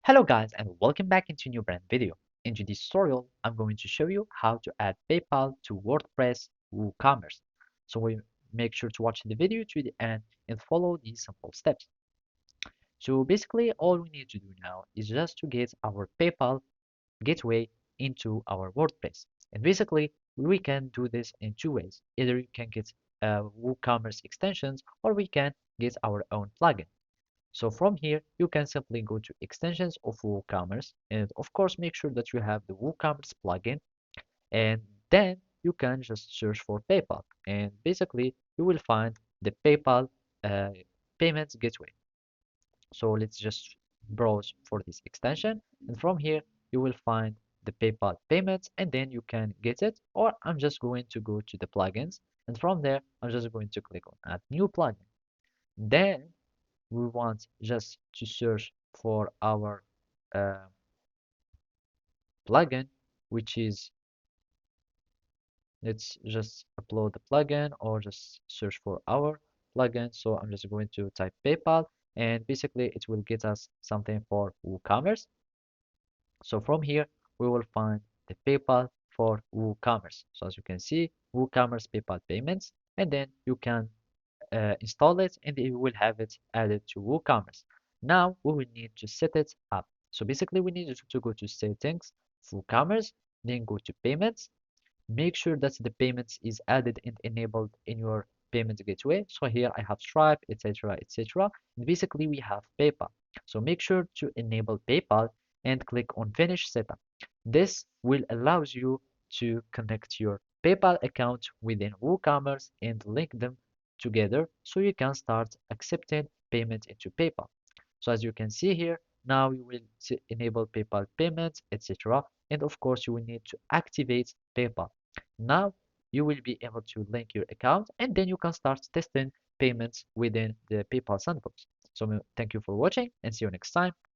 Hello guys and welcome back into a new brand video. In today's tutorial, I'm going to show you how to add PayPal to WordPress WooCommerce. So we make sure to watch the video to the end and follow these simple steps. So basically all we need to do now is just to get our PayPal gateway into our WordPress. And basically we can do this in two ways. Either you can get WooCommerce extensions or we can get our own plugin. So from here, you can simply go to extensions of WooCommerce and of course make sure that you have the WooCommerce plugin, and then you can just search for PayPal and basically you will find the PayPal uh, payments gateway. So let's just browse for this extension, and from here you will find the PayPal payments and then you can get it, or I'm just going to go to the plugins and from there I'm just going to click on add new plugin. Then we want just to search for our uh, plugin, which is, let's just upload the plugin or just search for our plugin. So I'm just going to type PayPal and basically it will get us something for WooCommerce. So from here, we will find the PayPal for WooCommerce. So as you can see, WooCommerce PayPal payments, and then you can install it and it will have it added to WooCommerce. Now we will need to set it up. So basically we need to go to settings, WooCommerce, then go to payments. Make sure that the payments is added and enabled in your payment gateway. So here I have Stripe, etc., etc. And basically we have PayPal. So make sure to enable PayPal and click on Finish Setup. This will allow you to connect your PayPal account within WooCommerce and link them together so you can start accepting payment into PayPal. So as you can see here, now you will enable PayPal payments, etc. And of course, you will need to activate PayPal. Now you will be able to link your account and then you can start testing payments within the PayPal sandbox. So thank you for watching and see you next time.